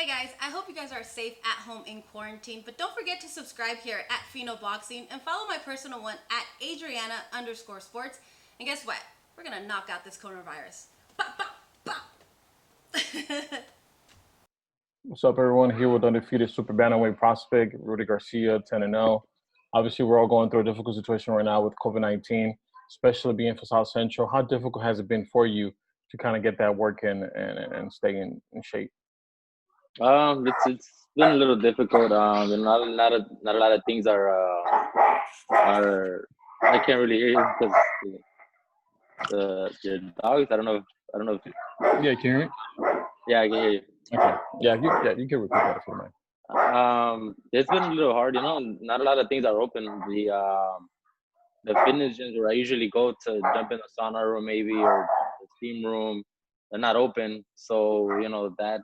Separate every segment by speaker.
Speaker 1: Hi guys, I hope you guys are safe at home in quarantine, but don't forget to subscribe here at Fino Boxing and follow my personal one at Adriana_sports. And guess what? We're gonna knock out this coronavirus. Bop, bop, bop.
Speaker 2: What's up, everyone? Here with undefeated super bantamweight prospect Rudy Garcia, 10-0. Obviously, we're all going through a difficult situation right now with COVID-19, especially being for South Central. How difficult has it been for you to kind of get that work in and stay in shape?
Speaker 3: It's been a little difficult. And not a lot of things are I can't really hear you because the dogs. I don't know if
Speaker 2: Yeah, can you hear me?
Speaker 3: yeah, I can hear you.
Speaker 2: Okay. Yeah, you can repeat that if you mind.
Speaker 3: It's been a little hard. Not a lot of things are open. The fitness gyms where I usually go to jump in the sauna room maybe or the steam room, they're not open. So that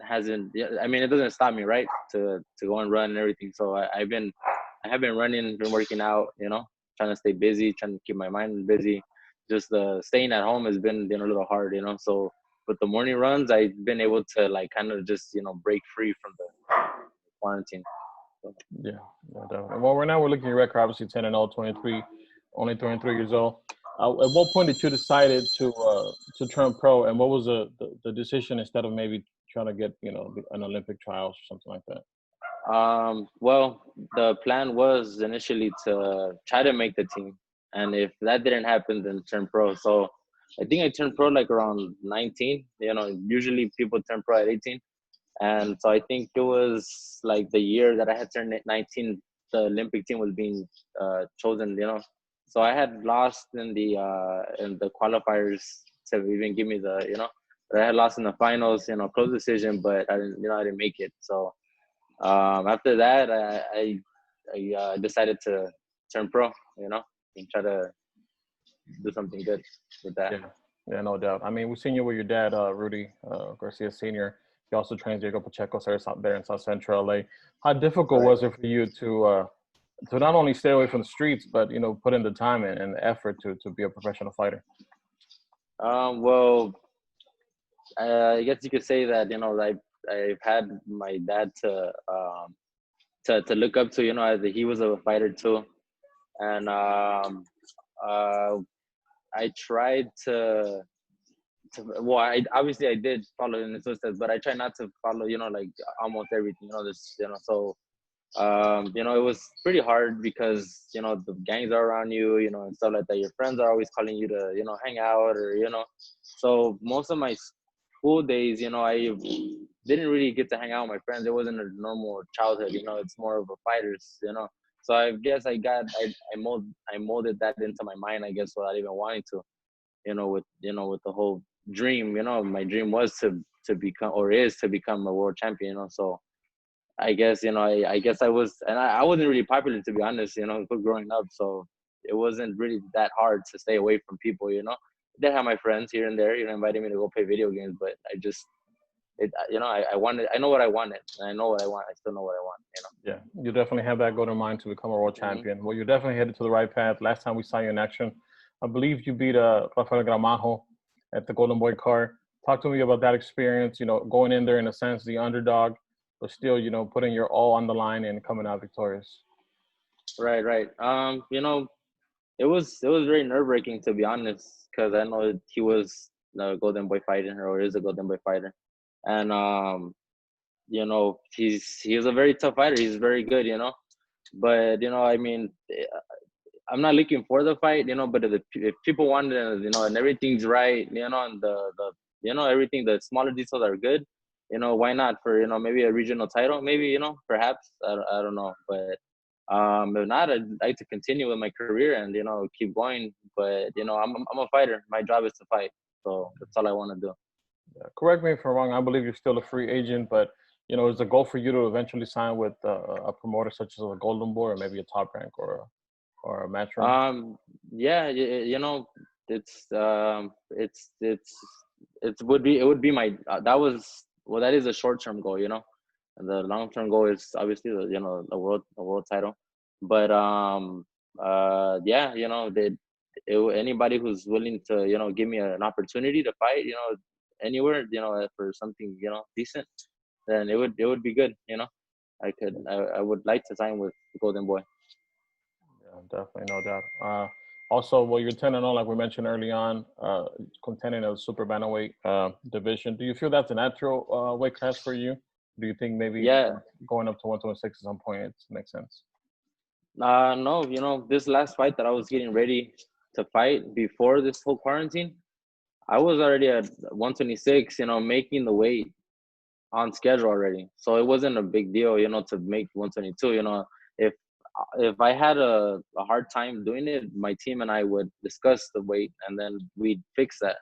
Speaker 3: hasn't. Yeah, I mean, it doesn't stop me, right? To go and run and everything. So I have been running, been working out. Trying to stay busy, trying to keep my mind busy. Just staying at home has been a little hard. So with the morning runs, I've been able to like kind of just break free from the quarantine. So,
Speaker 2: Yeah, yeah, definitely. Well, right now we're looking at your record, obviously 10-0, 23, only 23 years old. At what point did you decided to turn pro, and what was the decision instead of maybe trying to get an Olympic trials or something like that?
Speaker 3: well, the plan was initially to try to make the team, and if that didn't happen, then turn pro. So I think I turned pro like around 19. Usually people turn pro at 18, and so I think it was like the year that I had turned 19, the Olympic team was being chosen. So I had lost in the qualifiers to even give me but I had lost in the finals. Close decision, but I didn't make it. So after that, I decided to turn pro, and try to do something good with that.
Speaker 2: Yeah, yeah, no doubt. I mean, we've seen you with your dad, Rudy Garcia Senior. He also trains Diego Pacheco there in South Central LA. How difficult
Speaker 3: Right.
Speaker 2: was it for you to not only stay away from the streets, but put in the time and the effort to be a professional fighter?
Speaker 3: Well, I guess you could say that I've had my dad to look up to. As he was a fighter too, and uh, I tried well, I obviously I did follow in his footsteps, but I try not to follow like almost everything. This so it was pretty hard because the gangs are around you, and stuff like that. Your friends are always calling you to hang out or so most of my school days, I didn't really get to hang out with my friends. It wasn't a normal childhood. It's more of a fighters. So I guess I molded that into my mind, I guess, without even wanting to. With the whole dream. My dream was to become, or is to become, a world champion. So I guess I guess I was, and I wasn't really popular, to be honest. Growing up, so it wasn't really that hard to stay away from people. They have my friends here and there, inviting me to go play video games, but I just I wanted. I know what I wanted, and I know what I want. I still know what I want.
Speaker 2: Yeah, you definitely have that goal in mind to become a world
Speaker 3: Hmm.
Speaker 2: champion. Well, you're definitely headed to the right path. Last time we saw you in action, I believe you beat Rafael Gramajo at the Golden Boy card. Talk to me about that experience, going in there in a sense, the underdog, but still, putting your all on the line and coming out victorious.
Speaker 3: Right, right. It was very nerve wracking, to be honest, because I know he was the Golden Boy fighter, or is a Golden Boy fighter, and he's a very tough fighter. He's very good, but I mean, I'm not looking for the fight, but if people want it, and everything's right, and the everything, the smaller details are good, why not for maybe a regional title, maybe perhaps I don't know, but if not, I'd like to continue with my career and keep going. But I'm a fighter. My job is to fight, so that's all I want to do.
Speaker 2: Correct me if I'm wrong. I believe you're still a free agent, but is the goal for you to eventually sign with a promoter such as a Golden Boy or maybe a Top Rank or a Match Rank?
Speaker 3: Yeah, it would be my that is a short term goal, and the long term goal is obviously the world title, but yeah, anybody who's willing to give me an opportunity to fight, anywhere, for something decent, then it would be good. I would like to sign with Golden Boy.
Speaker 2: Yeah, definitely, no doubt. Also, well, you're 10-0, like we mentioned early on, contending a super bantamweight division. Do you feel that's a natural weight class for you? Do you think maybe
Speaker 3: Yeah.
Speaker 2: going up to 126 at some point it makes sense?
Speaker 3: No, this last fight that I was getting ready to fight before this whole quarantine, I was already at 126, making the weight on schedule already. So it wasn't a big deal, to make 122. If if I had a hard time doing it, my team and I would discuss the weight and then we'd fix that.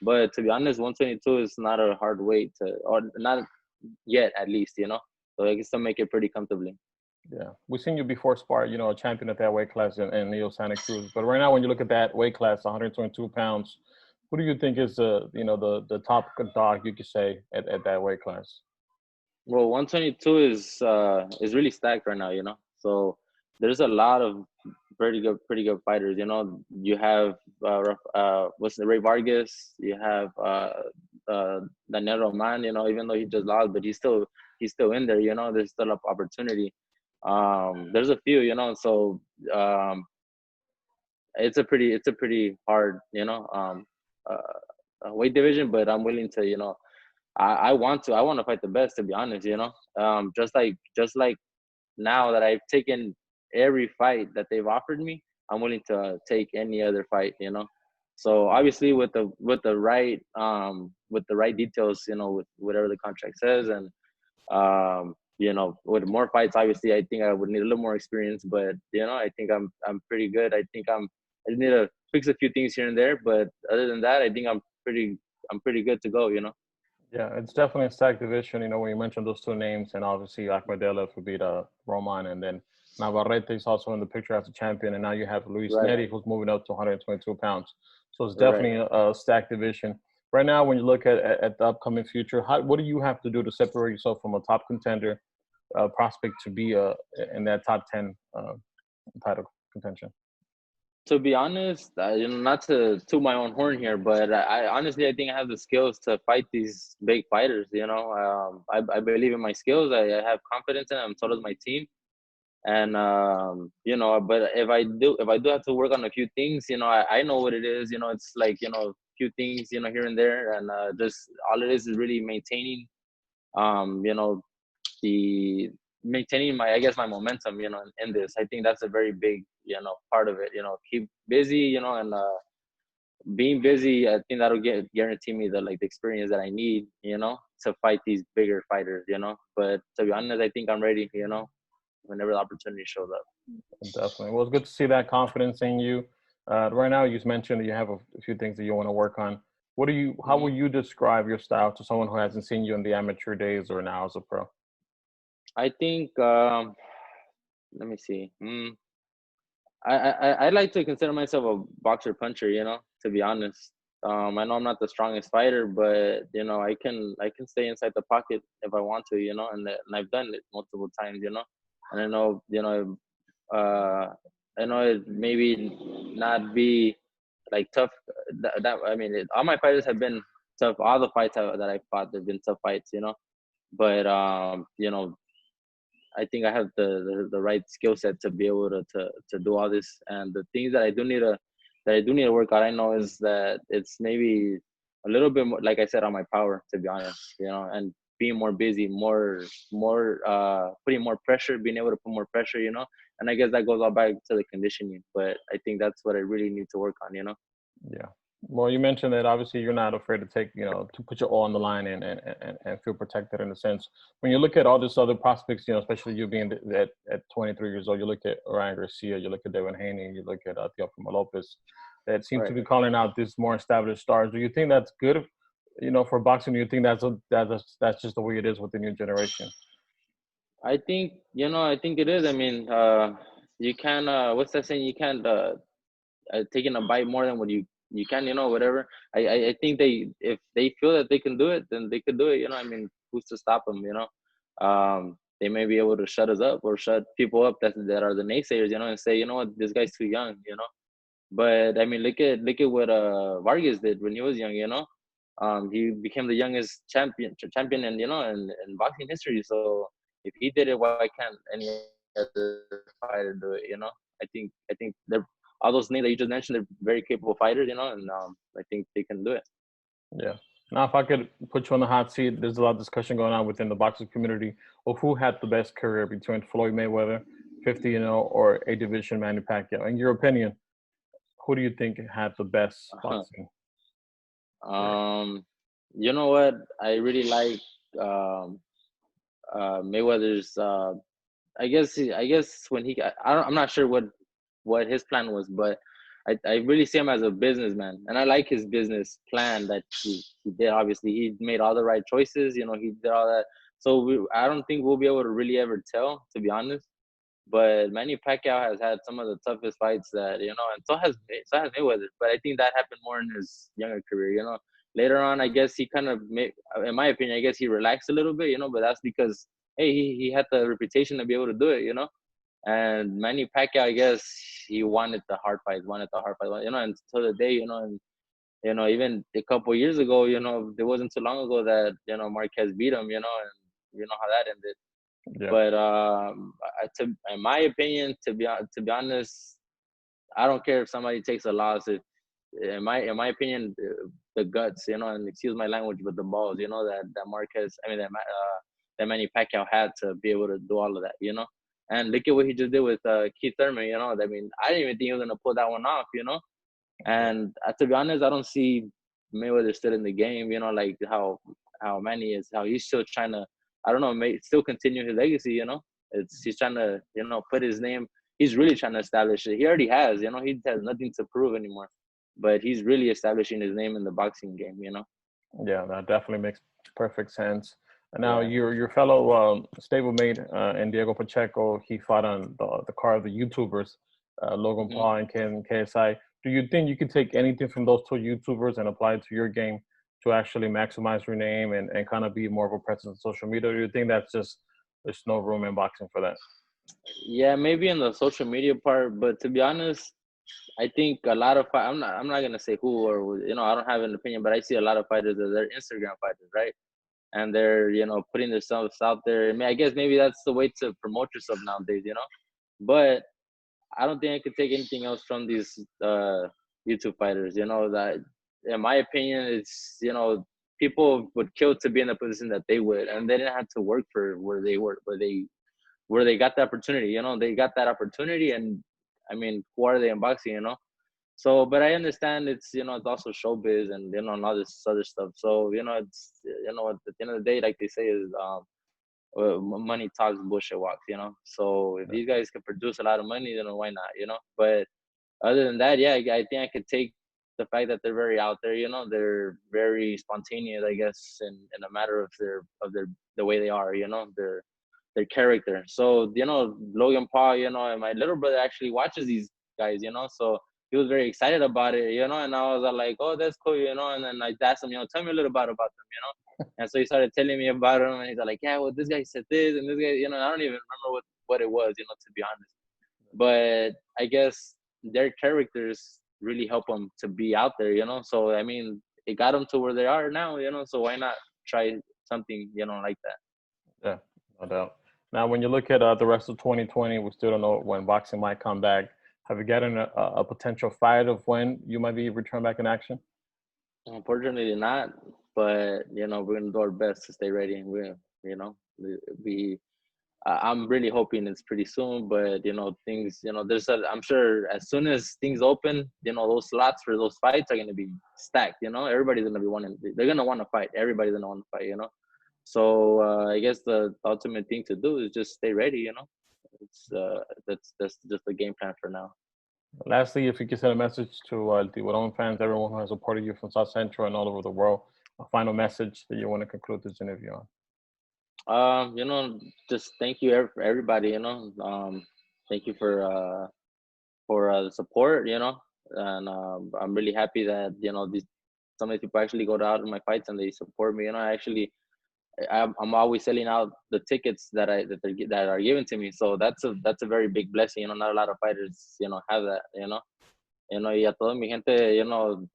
Speaker 3: But to be honest, 122 is not a hard weight or not yet at least. So I can still make it pretty comfortably.
Speaker 2: Yeah, we've seen you before spar, a champion at that weight class in Neo Santa Cruz. But right now, when you look at that weight class, 122 pounds, who do you think is the top dog you could say at that weight class?
Speaker 3: Well, 122 is really stacked right now. So there's a lot of pretty good fighters. You have what's the Ray Vargas. You have Daniel Roman. Even though he just lost, but he's still in there. There's still an opportunity. There's a few. So it's a pretty hard weight division, but I'm willing to I want to fight the best, to be honest. Just like now that I've taken every fight that they've offered me, I'm willing to take any other fight. So obviously with the right details, with whatever the contract says, and with more fights, obviously I think I would need a little more experience, but I think I'm pretty good. I just need to fix a few things here and there, but other than that, I think I'm pretty good to go.
Speaker 2: Yeah, it's definitely a stacked division. When you mentioned those two names, and obviously Akhmedov would beat Roman, and then Navarrete is also in the picture as a champion, and now you have Luis
Speaker 3: Right,
Speaker 2: Neri, who's moving up to 122 pounds. So it's
Speaker 3: right.
Speaker 2: definitely a stacked division. Right now, when you look at the upcoming future, what do you have to do to separate yourself from a top contender prospect to be in that top 10 title contention?
Speaker 3: To be honest, not to toot my own horn here, but I honestly I think I have the skills to fight these big fighters. I believe in my skills. I have confidence in them. So does my team. And but if I do have to work on a few things, I know what it is. It's like a few things, here and there, and just all it is really maintaining, um, you know, the maintaining my I guess my momentum, in this. I think that's a very big, part of it. Keep busy, and being busy. I think that'll guarantee me the experience that I need, to fight these bigger fighters. But to be honest, I think I'm ready. Whenever the opportunity shows up.
Speaker 2: Definitely. Well, it's good to see that confidence in you. Right now, you just mentioned that you have a few things that you want to work on. How
Speaker 3: Hmm.
Speaker 2: will you describe your style to someone who hasn't seen you in the amateur days or now as a pro?
Speaker 3: I think. Let me see. I like to consider myself a boxer puncher. To be honest. I know I'm not the strongest fighter, but I can stay inside the pocket if I want to. And I've done it multiple times. And uh, I know it maybe not be like tough. I mean, all my fighters have been tough. All the fights that I fought have been tough fights. But I think I have the right skill set to be able to do all this. And the things that I do need to work out, I know, is that it's maybe a little bit more, like I said, on my power, to be honest. And being more busy, more putting more pressure, being able to put more pressure. And I guess that goes all back to the conditioning. But I think that's what I really need to work on.
Speaker 2: Yeah. Well, you mentioned that obviously you're not afraid to to put your all on the line and feel protected in a sense. When you look at all these other prospects, especially you being at 23 years old, you look at Ryan Garcia, you look at Devin Haney, you look at Teofimo Lopez, that seem to
Speaker 3: Right.
Speaker 2: be calling out these more established stars. Do you think that's good, for boxing? Do you think that's just the way it is with the new generation?
Speaker 3: I think it is. I mean, you can. What's that saying? You can't taking a bite more than what you can, whatever. I think if they feel that they can do it, then they could do it. I mean, who's to stop them? They may be able to shut us up or shut people up that are the naysayers, and say, what, this guy's too young. But I mean, look at what Vargas did when he was young. He became the youngest champion in boxing history. So if he did it, why can't any other fighter do it? I think they're all those names that you just mentioned. They're very capable fighters, and I think they can do it.
Speaker 2: Yeah. Now, if I could put you on the hot seat, there's a lot of discussion going on within the boxing community of who had the best career between Floyd Mayweather, 50-0, or A division Manny Pacquiao. In your opinion, who do you think had the best boxing career?
Speaker 3: You know what? I really like Mayweather's. I guess when he got, I'm not sure what his plan was, but I really see him as a businessman, and I like his business plan that he did. Obviously, he made all the right choices. He did all that. So I don't think we'll be able to really ever tell, to be honest. But Manny Pacquiao has had some of the toughest fights and so has Mayweather. But I think that happened more in his younger career. Later on, I guess he kind of made, in my opinion, I guess he relaxed a little bit. But that's because hey, he had the reputation to be able to do it. And Manny Pacquiao, I guess he wanted the hard fights, and to the day, and even a couple of years ago, it wasn't too long ago that Marquez beat him, and you know how that ended.
Speaker 2: Yeah.
Speaker 3: But in my opinion, to be honest, I don't care if somebody takes a loss. If in my opinion, the guts, and excuse my language, but the balls, that Marquez, I mean that Manny Pacquiao had to be able to do all of that. And look at what he just did with Keith Thurman. I mean, I didn't even think he was gonna pull that one off. And to be honest, I don't see Mayweather still in the game. Like how Manny is, how he's still trying to, I don't know, still continue his legacy. He's trying to put his name. He's really trying to establish it. He already has. He has nothing to prove anymore, but he's really establishing his name in the boxing game.
Speaker 2: Yeah, that definitely makes perfect sense. And now
Speaker 3: Yeah.
Speaker 2: your fellow stablemate and Diego Pacheco, he fought on the card of the YouTubers, Logan
Speaker 3: Mm-hmm.
Speaker 2: Paul and KSI. Do you think you could take anything from those two YouTubers and apply it to your game to actually maximize your name and kind of be more of a presence on social media? Or do you think that's just there's no room in boxing for that?
Speaker 3: Yeah, maybe in the social media part, but to be honest, I think a lot of I'm not gonna say who or I don't have an opinion, but I see a lot of fighters that they're Instagram fighters, right? And they're putting themselves out there. I mean, I guess maybe that's the way to promote yourself nowadays. But I don't think I could take anything else from these YouTube fighters. That in my opinion, it's people would kill to be in the position that they would, and they didn't have to work for where they were, where they got the opportunity. They got that opportunity, and I mean, who are they in boxing? So, but I understand it's also showbiz and all this other stuff. So, it's at the end of the day, like they say, is money talks, bullshit walks. So if these guys can produce a lot of money, then why not? But other than that, yeah, I think I could take the fact that they're very out there. They're very spontaneous, I guess, in a matter of their the way they are. Their character. So Logan Paul, and my little brother actually watches these guys. So he was very excited about it. And I was like, oh, that's cool. And then I asked him, tell me a little about them. And so he started telling me about him, and he's like, yeah, well, this guy said this, and this guy, I don't even remember what it was, to be honest. But I guess their characters really help them to be out there. So I mean, it got them to where they are now. So why not try something, like that?
Speaker 2: Yeah, no doubt. Now, when you look at the rest of 2020, we still don't know when boxing might come back. Have you gotten a potential fight of when you might be returned back in action?
Speaker 3: Unfortunately, not. But we're gonna do our best to stay ready, and we. I'm really hoping it's pretty soon, but things. I'm sure as soon as things open, those slots for those fights are gonna be stacked. Everybody's gonna be wanting. They're gonna want to fight. Everybody's gonna want to fight. So I guess the ultimate thing to do is just stay ready. It's that's just the game plan for now.
Speaker 2: Lastly, if you could send a message to the Wadon fans, everyone who has supported you from South Central and all over the world, a final message that you want to conclude this interview on.
Speaker 3: Just thank you everybody. Thank you for the support. And I'm really happy that these some of these people actually go out in my fights and they support me. I'm always selling out the tickets that are given to me. So that's a very big blessing. Not a lot of fighters have that. Y a toda mi gente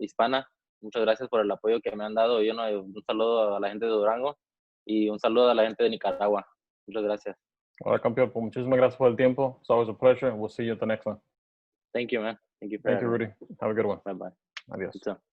Speaker 3: hispana, muchas gracias por el apoyo que me han dado. Un saludo a la gente de Durango y un saludo a la gente de Nicaragua. Muchas gracias.
Speaker 2: Ahora, campeón, pues muchísimas gracias por el tiempo. It's always a pleasure. We'll see you at the next one.
Speaker 3: Thank you, man. Thank you for
Speaker 2: Thank you,
Speaker 3: having me.
Speaker 2: Rudy. Have a good one.
Speaker 3: Bye-bye.
Speaker 2: Adios.
Speaker 3: You too.